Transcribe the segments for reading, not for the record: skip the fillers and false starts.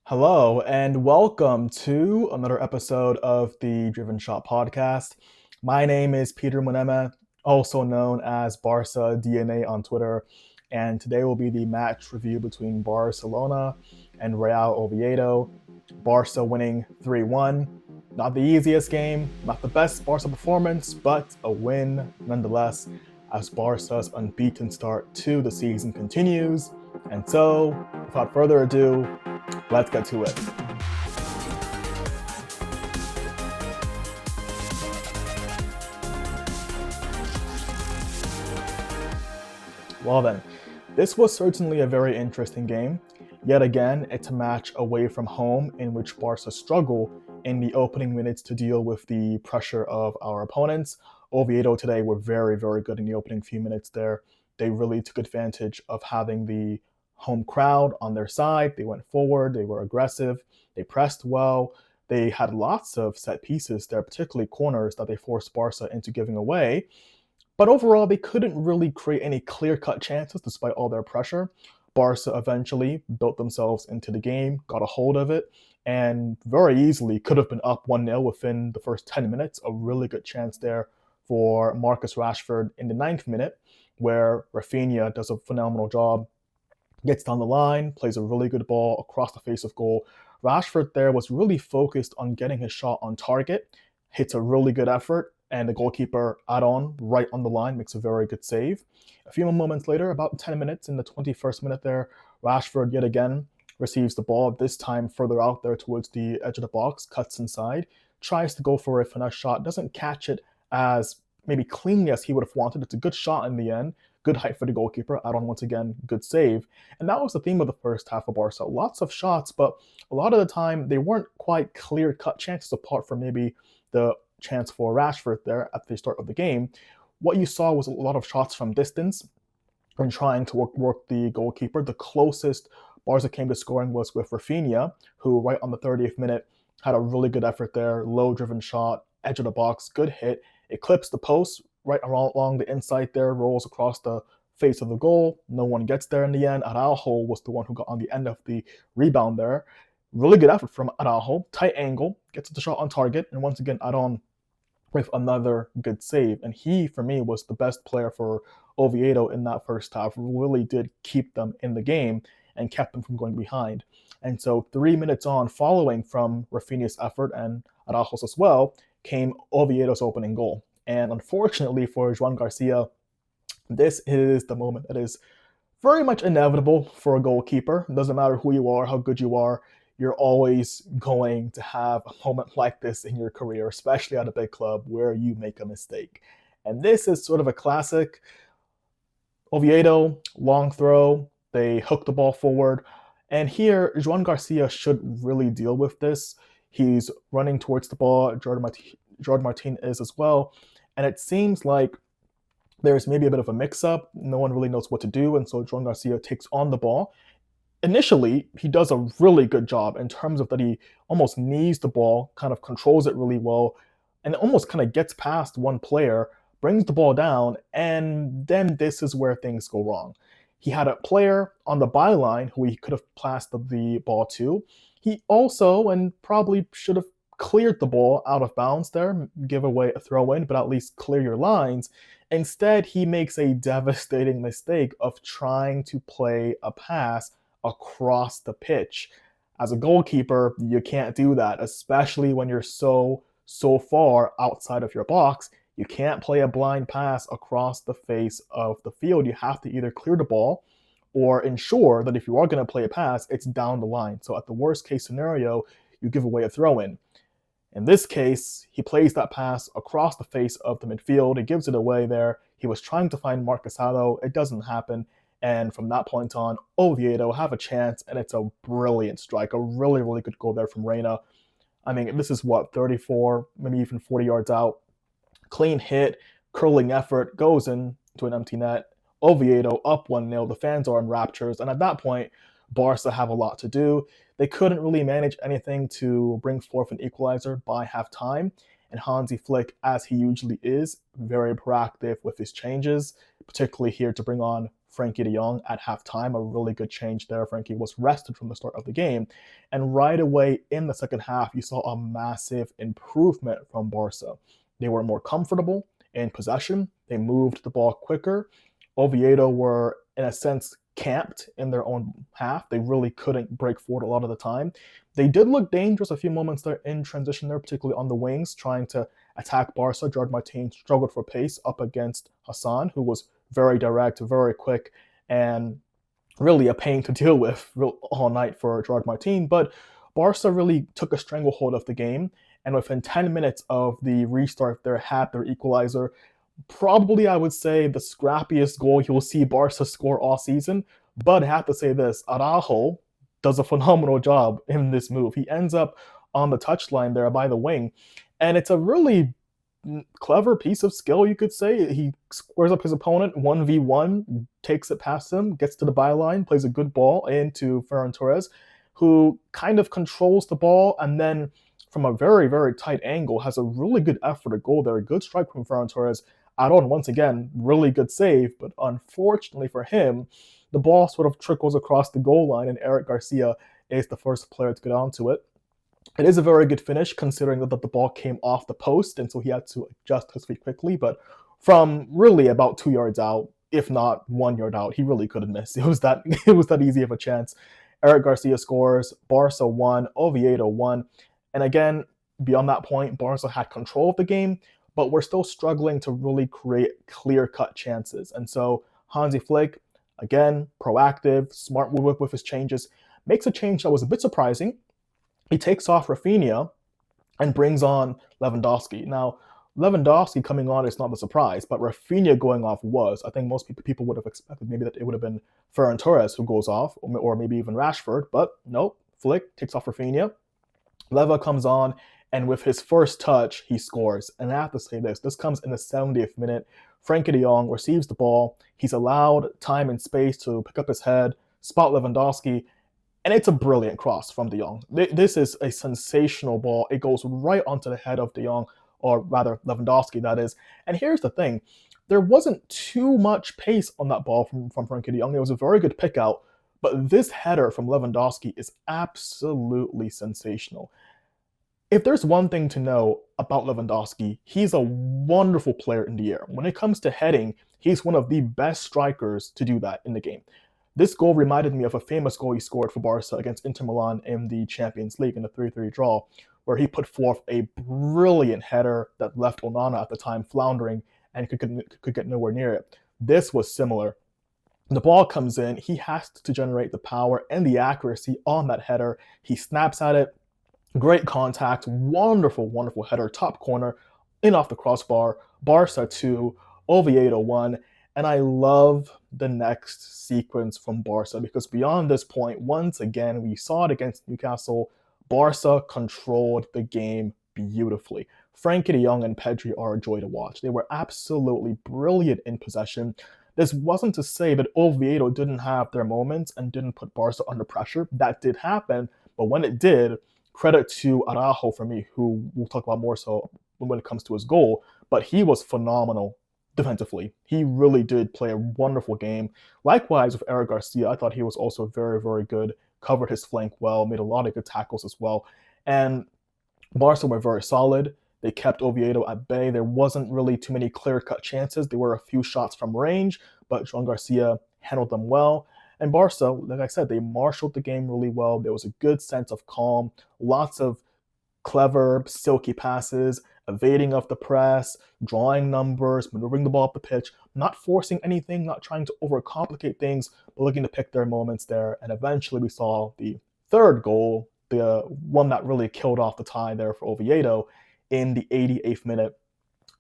Hello, and welcome to another episode of the Driven Shot podcast. My name is Peter Muneme, also known as Barca DNA on Twitter, and today will be the match review between Barcelona and Real Oviedo. Barca winning 3-1. Not the easiest game, not the best Barca performance, but a win nonetheless as Barca's unbeaten start to the season continues. And so, without further ado, let's get to it. Well then, this was certainly a very interesting game. Yet again, it's a match away from home in which Barca struggle in the opening minutes to deal with the pressure of our opponents. Oviedo today were very, very good in the opening few minutes there. They really took advantage of having the home crowd on their side. They went forward, they were aggressive, they pressed well. They had lots of set pieces there, particularly corners that they forced Barca into giving away. But overall, they couldn't really create any clear-cut chances despite all their pressure. Barca eventually built themselves into the game, got a hold of it, and very easily could have been up 1-0 within the first 10 minutes. A really good chance there for Marcus Rashford in the 9th minute, where Rafinha does a phenomenal job, gets down the line, plays a really good ball across the face of goal. Rashford there was really focused on getting his shot on target, hits a really good effort, and the goalkeeper Aron right on the line makes a very good save. A few moments later, about 10 minutes in the 21st minute there, Rashford yet again receives the ball, this time further out there towards the edge of the box, cuts inside, tries to go for a finesse shot, doesn't catch it as maybe cleanly as he would have wanted. It's a good shot in the end, good height for the goalkeeper. Aron once again, good save. And that was the theme of the first half of Barca. Lots of shots, but a lot of the time they weren't quite clear-cut chances apart from maybe the chance for Rashford there at the start of the game. What you saw was a lot of shots from distance and trying to work the goalkeeper. The closest Barca came to scoring was with Rafinha, who right on the 30th minute had a really good effort there, low-driven shot, edge of the box, good hit. It clips the post right along the inside there, rolls across the face of the goal. No one gets there in the end. Araujo was the one who got on the end of the rebound there. Really good effort from Araujo. Tight angle, gets the shot on target, and once again, Aron with another good save. And he, for me, was the best player for Oviedo in that first half. Really did keep them in the game and kept them from going behind. And so 3 minutes on, following from Rafinha's effort and Araujo's as well, came Oviedo's opening goal. And unfortunately for Joan Garcia, this is the moment that is very much inevitable for a goalkeeper. It doesn't matter who you are, how good you are, you're always going to have a moment like this in your career, especially at a big club where you make a mistake. And this is sort of a classic. Oviedo, long throw, they hook the ball forward. And here, Joan Garcia should really deal with this. He's running towards the ball, Jordan Martin is as well. And it seems like there's maybe a bit of a mix-up. No one really knows what to do, and so Joan Garcia takes on the ball. Initially, he does a really good job in terms of that he almost knees the ball, kind of controls it really well, and almost kind of gets past one player, brings the ball down, and then this is where things go wrong. He had a player on the byline who he could have passed the ball to. He also, and probably should have cleared the ball out of bounds there, give away a throw-in, but at least clear your lines. Instead, he makes a devastating mistake of trying to play a pass across the pitch. As a goalkeeper, you can't do that, especially when you're so far outside of your box. You can't play a blind pass across the face of the field. You have to either clear the ball or ensure that if you are going to play a pass, it's down the line. So at the worst case scenario, you give away a throw-in. In this case, he plays that pass across the face of the midfield. He gives it away there. He was trying to find Marcus Rashford. It doesn't happen. And from that point on, Oviedo have a chance, and it's a brilliant strike. A really, really good goal there from Reina. I mean, this is what, 34, maybe even 40 yards out. Clean hit, curling effort, goes into an empty net. Oviedo up 1-0. The fans are in raptures. And at that point, Barca have a lot to do. They couldn't really manage anything to bring forth an equalizer by halftime. And Hansi Flick, as he usually is, very proactive with his changes, particularly here to bring on Frenkie De Jong at halftime. A really good change there. Frenkie was rested from the start of the game. And right away in the second half, you saw a massive improvement from Barca. They were more comfortable in possession. They moved the ball quicker. Oviedo were, in a sense, camped in their own half. They really couldn't break forward a lot of the time. They did look dangerous a few moments there in transition there, particularly on the wings, trying to attack Barca. Gerard Martin struggled for pace up against Hassan, who was very direct, very quick, and really a pain to deal with all night for Gerard Martin. But Barca really took a stranglehold of the game, and within 10 minutes of the restart, they had their equalizer. Probably, I would say, the scrappiest goal you'll see Barca score all season. But I have to say this, Araujo does a phenomenal job in this move. He ends up on the touchline there by the wing, and it's a really clever piece of skill, you could say. He squares up his opponent 1v1, takes it past him, gets to the byline, plays a good ball into Ferran Torres, who kind of controls the ball, and then from a very, very tight angle, has a really good effort at goal there. A good strike from Ferran Torres. Aron, once again, really good save, but unfortunately for him, the ball sort of trickles across the goal line, and Eric Garcia is the first player to get onto it. It is a very good finish, considering that the ball came off the post, and so he had to adjust his feet quickly, but from really about 2 yards out, if not 1 yard out, he really couldn't miss. It was that easy of a chance. Eric Garcia scores, Barca won, Oviedo won, and again, beyond that point, Barca had control of the game, but we're still struggling to really create clear-cut chances. And so Hansi Flick, again, proactive, smart with his changes, makes a change that was a bit surprising. He takes off Rafinha and brings on Lewandowski. Now, Lewandowski coming on is not the surprise, but Rafinha going off was. I think most people would have expected maybe that it would have been Ferran Torres who goes off, or maybe even Rashford, but no, Flick takes off Rafinha. Leva comes on, and with his first touch, he scores. And I have to say this comes in the 70th minute. Frenkie De Jong receives the ball. He's allowed time and space to pick up his head, spot Lewandowski, and it's a brilliant cross from De Jong. This is a sensational ball. It goes right onto the head of De Jong, or rather Lewandowski, that is. And here's the thing. There wasn't too much pace on that ball from Frenkie De Jong. It was a very good pick out, but this header from Lewandowski is absolutely sensational. If there's one thing to know about Lewandowski, he's a wonderful player in the air. When it comes to heading, he's one of the best strikers to do that in the game. This goal reminded me of a famous goal he scored for Barca against Inter Milan in the Champions League in the 3-3 draw, where he put forth a brilliant header that left Onana at the time floundering and could get nowhere near it. This was similar. The ball comes in, he has to generate the power and the accuracy on that header. He snaps at it, great contact, wonderful, wonderful header, top corner, in off the crossbar, Barca 2, Oviedo 1, and I love the next sequence from Barca because beyond this point, once again, we saw it against Newcastle, Barca controlled the game beautifully. Frenkie De Jong and Pedri are a joy to watch. They were absolutely brilliant in possession. This wasn't to say that Oviedo didn't have their moments and didn't put Barca under pressure. That did happen, but when it did, credit to Araujo for me, who we'll talk about more so when it comes to his goal, but he was phenomenal defensively. He really did play a wonderful game. Likewise with Eric Garcia, I thought he was also very, very good, covered his flank well, made a lot of good tackles as well. And Barca were very solid. They kept Oviedo at bay. There wasn't really too many clear-cut chances. There were a few shots from range, but Joan Garcia handled them well. And Barca, like I said, they marshaled the game really well. There was a good sense of calm, lots of clever, silky passes, evading of the press, drawing numbers, maneuvering the ball up the pitch, not forcing anything, not trying to overcomplicate things, but looking to pick their moments there. And eventually we saw the third goal, the one that really killed off the tie there for Oviedo in the 88th minute.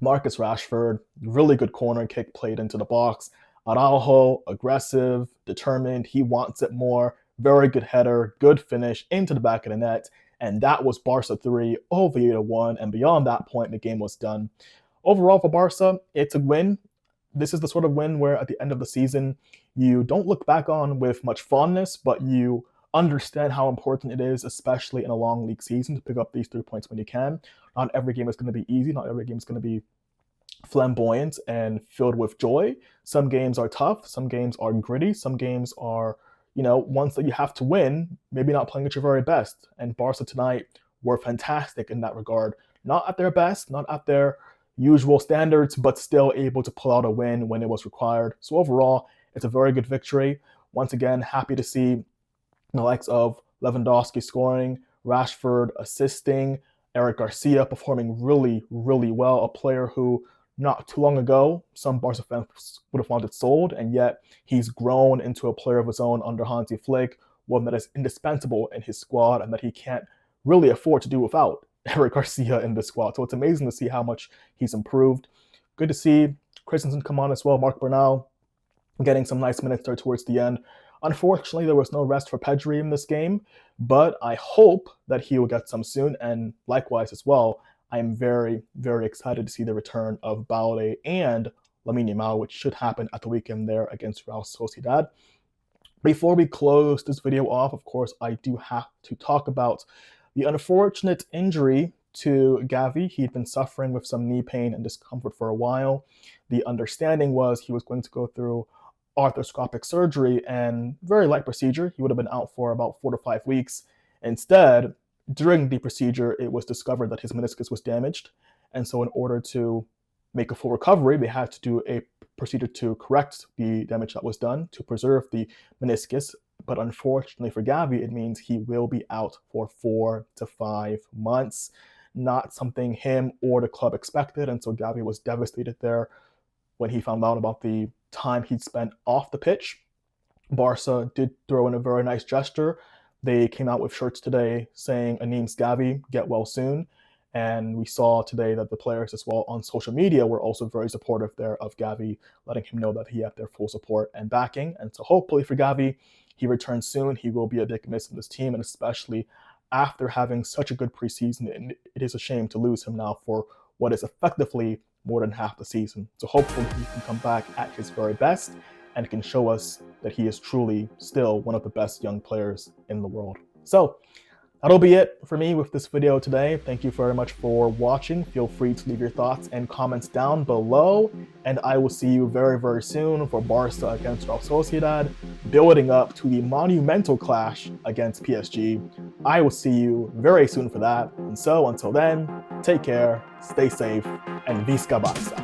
Marcus Rashford, really good corner kick played into the box. Araujo, aggressive, determined, he wants it more. Very good header, good finish into the back of the net. And that was Barca 3, Oviedo 1. And beyond that point, the game was done. Overall for Barca, it's a win. This is the sort of win where at the end of the season, you don't look back on with much fondness, but you understand how important it is, especially in a long league season, to pick up these 3 points when you can. Not every game is going to be easy. Not every game is going to be flamboyant and filled with joy. Some games are tough, some games are gritty, some games are, ones that you have to win, maybe not playing at your very best. And Barca tonight were fantastic in that regard. Not at their best, not at their usual standards, but still able to pull out a win when it was required. So overall, it's a very good victory. Once again, happy to see the likes of Lewandowski scoring, Rashford assisting, Eric Garcia performing really, really well, a player who not too long ago, some Barca fans would have wanted sold, and yet he's grown into a player of his own under Hansi Flick, one that is indispensable in his squad and that he can't really afford to do without Eric Garcia in the squad. So it's amazing to see how much he's improved. Good to see Christensen come on as well, Marc Bernal getting some nice minutes there towards the end. Unfortunately, there was no rest for Pedri in this game, but I hope that he will get some soon, and likewise as well, I am very, very excited to see the return of Balde and Lamine Yamal, which should happen at the weekend there against Real Sociedad. Before we close this video off, of course, I do have to talk about the unfortunate injury to Gavi. He'd been suffering with some knee pain and discomfort for a while. The understanding was he was going to go through arthroscopic surgery and very light procedure. He would have been out for about 4 to 5 weeks. Instead, during the procedure, it was discovered that his meniscus was damaged. And so in order to make a full recovery, they had to do a procedure to correct the damage that was done, to preserve the meniscus. But unfortunately for Gavi, it means he will be out for 4 to 5 months. Not something him or the club expected. And so Gavi was devastated there when he found out about the time he'd spent off the pitch. Barca did throw in a very nice gesture. They came out with shirts today saying, "Anim's Gavi, get well soon." And we saw today that the players as well on social media were also very supportive there of Gavi, letting him know that he had their full support and backing. And so hopefully for Gavi, he returns soon. He will be a big miss in this team, and especially after having such a good preseason, it is a shame to lose him now for what is effectively more than half the season. So hopefully he can come back at his very best and can show us that he is truly still one of the best young players in the world. So that'll be it for me with this video today. Thank you very much for watching. Feel free to leave your thoughts and comments down below, and I will see you very, very soon for Barca against Real Sociedad, building up to the monumental clash against PSG. I will see you very soon for that. And so until then, take care, stay safe, and Visca Barca.